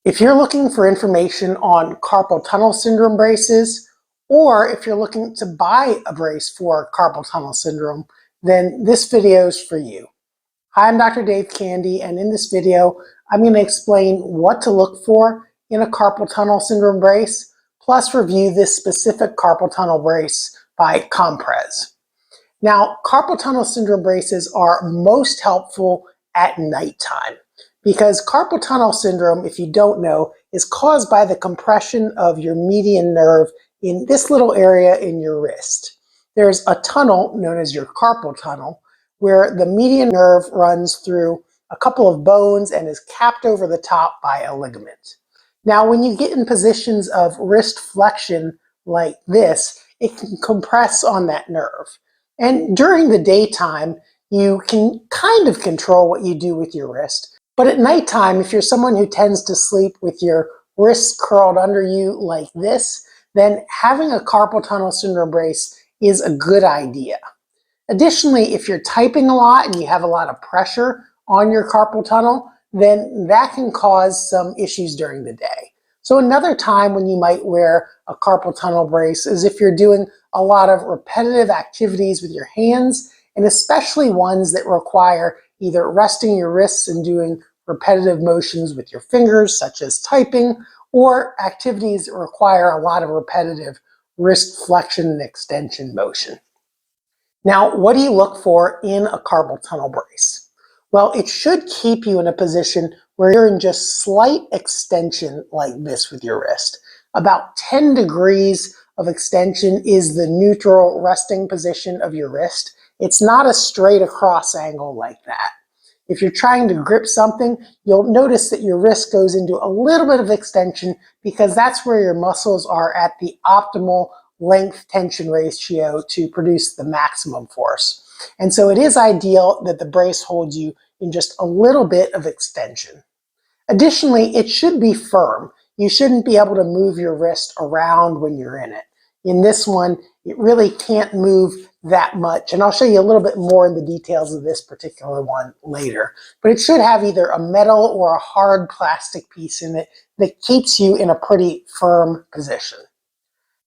If you're looking for information on carpal tunnel syndrome braces, or if you're looking to buy a brace for carpal tunnel syndrome, then this video is for you. Hi, I'm Dr. Dave Candy, and in this video, I'm going to explain what to look for in a carpal tunnel syndrome brace, plus review this specific carpal tunnel brace by Comprez. Now, carpal tunnel syndrome braces are most helpful at nighttime because carpal tunnel syndrome, if you don't know, is caused by the compression of your median nerve in this little area in your wrist. There's a tunnel known as your carpal tunnel where the median nerve runs through a couple of bones and is capped over the top by a ligament. Now, when you get in positions of wrist flexion like this, it can compress on that nerve. And during the daytime, you can kind of control what you do with your wrist. But at nighttime, if you're someone who tends to sleep with your wrists curled under you like this, then having a carpal tunnel syndrome brace is a good idea. Additionally, if you're typing a lot and you have a lot of pressure on your carpal tunnel, then that can cause some issues during the day. So another time when you might wear a carpal tunnel brace is if you're doing a lot of repetitive activities with your hands, and especially ones that require either resting your wrists and doing repetitive motions with your fingers, such as typing, or activities that require a lot of repetitive wrist flexion and extension motion. Now, what do you look for in a carpal tunnel brace? Well, it should keep you in a position where you're in just slight extension like this with your wrist. About 10 degrees of extension is the neutral resting position of your wrist. It's not a straight across angle like that. If you're trying to grip something, you'll notice that your wrist goes into a little bit of extension because that's where your muscles are at the optimal length tension ratio to produce the maximum force. And so it is ideal that the brace holds you in just a little bit of extension. Additionally, it should be firm. You shouldn't be able to move your wrist around when you're in it. In this one, it really can't move that much, and I'll show you a little bit more in the details of this particular one later. But it should have either a metal or a hard plastic piece in it that keeps you in a pretty firm position.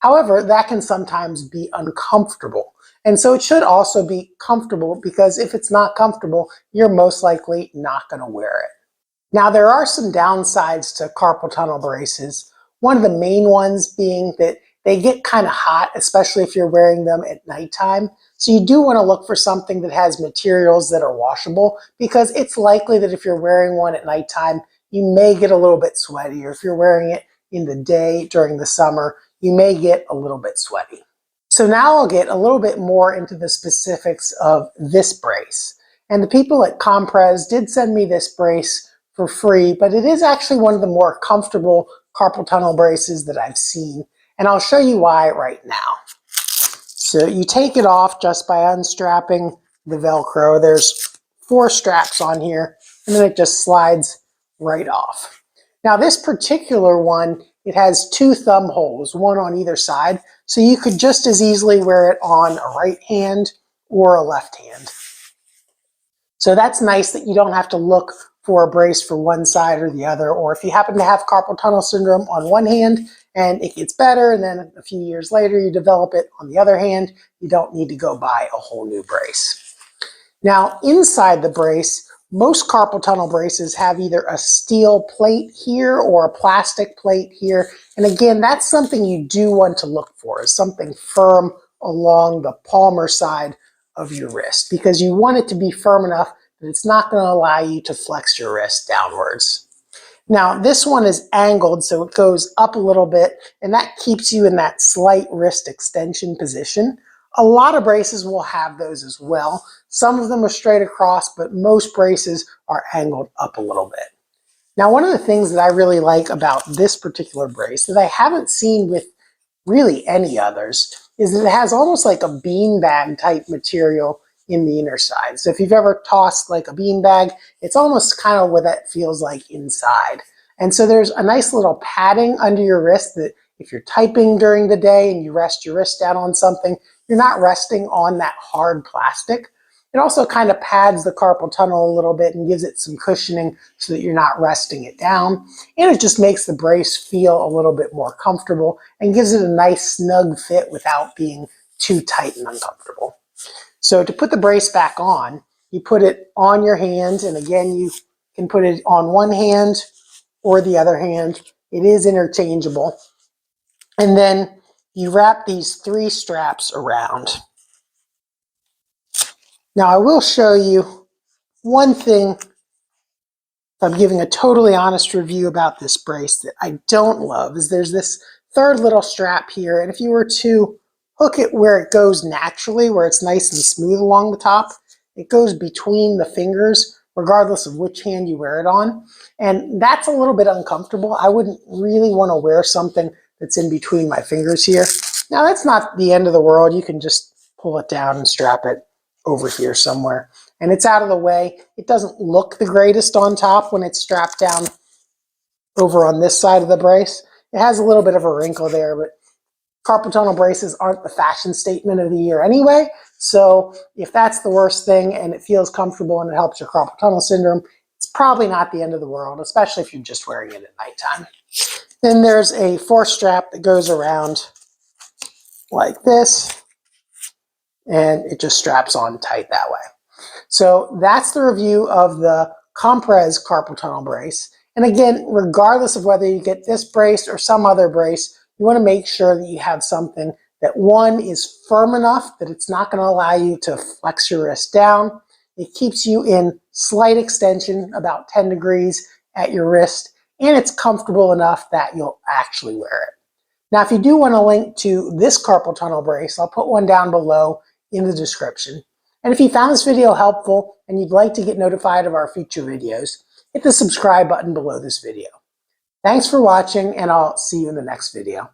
However, that can sometimes be uncomfortable. And so it should also be comfortable, because if it's not comfortable, you're most likely not going to wear it. Now, there are some downsides to carpal tunnel braces. One of the main ones being that they get kind of hot, especially if you're wearing them at nighttime. So you do want to look for something that has materials that are washable, because it's likely that if you're wearing one at nighttime, you may get a little bit sweaty, or if you're wearing it in the day during the summer, you may get a little bit sweaty. So now I'll get a little bit more into the specifics of this brace. And the people at Comprez did send me this brace for free, but it is actually one of the more comfortable carpal tunnel braces that I've seen. And I'll show you why right now. So you take it off just by unstrapping the Velcro. There's 4 straps on here, and then it just slides right off. Now, this particular one, it has 2 thumb holes, one on either side, so you could just as easily wear it on a right hand or a left hand. So that's nice that you don't have to look for a brace for one side or the other, or if you happen to have carpal tunnel syndrome on one hand and it gets better and then a few years later you develop it on the other hand, you don't need to go buy a whole new brace. Now, inside the brace, most carpal tunnel braces have either a steel plate here or a plastic plate here. And again, that's something you do want to look for, is something firm along the palmar side of your wrist, because you want it to be firm enough that it's not going to allow you to flex your wrist downwards. Now, this one is angled, so it goes up a little bit, and that keeps you in that slight wrist extension position. A lot of braces will have those as well. Some of them are straight across, but most braces are angled up a little bit. Now, one of the things that I really like about this particular brace that I haven't seen with really any others is that it has almost like a beanbag type material in the inner side. So if you've ever tossed like a beanbag, it's almost kind of what that feels like inside. And so there's a nice little padding under your wrist that if you're typing during the day and you rest your wrist down on something, you're not resting on that hard plastic. It also kind of pads the carpal tunnel a little bit and gives it some cushioning so that you're not resting it down. And it just makes the brace feel a little bit more comfortable and gives it a nice snug fit without being too tight and uncomfortable. So to put the brace back on, you put it on your hand, and again, you can put it on one hand or the other hand. It is interchangeable. And then you wrap these 3 straps around. Now I will show you one thing. I'm giving a totally honest review about this brace that I don't love is there's this 3rd little strap here, and if you were to hook it where it goes naturally, where it's nice and smooth along the top, it goes between the fingers regardless of which hand you wear it on, and that's a little bit uncomfortable. I wouldn't really want to wear something that's in between my fingers here. Now that's not the end of the world. You can just pull it down and strap it over here somewhere. And it's out of the way. It doesn't look the greatest on top when it's strapped down over on this side of the brace. It has a little bit of a wrinkle there, but carpal tunnel braces aren't the fashion statement of the year anyway. So if that's the worst thing and it feels comfortable and it helps your carpal tunnel syndrome, it's probably not the end of the world, especially if you're just wearing it at nighttime. Then there's a 4th strap that goes around like this, and it just straps on tight that way. So that's the review of the Compress carpal tunnel brace. And again, regardless of whether you get this brace or some other brace, you want to make sure that you have something that, one, is firm enough that it's not going to allow you to flex your wrist down. It keeps you in slight extension, about 10 degrees at your wrist, and it's comfortable enough that you'll actually wear it. Now, if you do want a link to this carpal tunnel brace, I'll put one down below in the description. And if you found this video helpful and you'd like to get notified of our future videos, hit the subscribe button below this video. Thanks for watching, and I'll see you in the next video.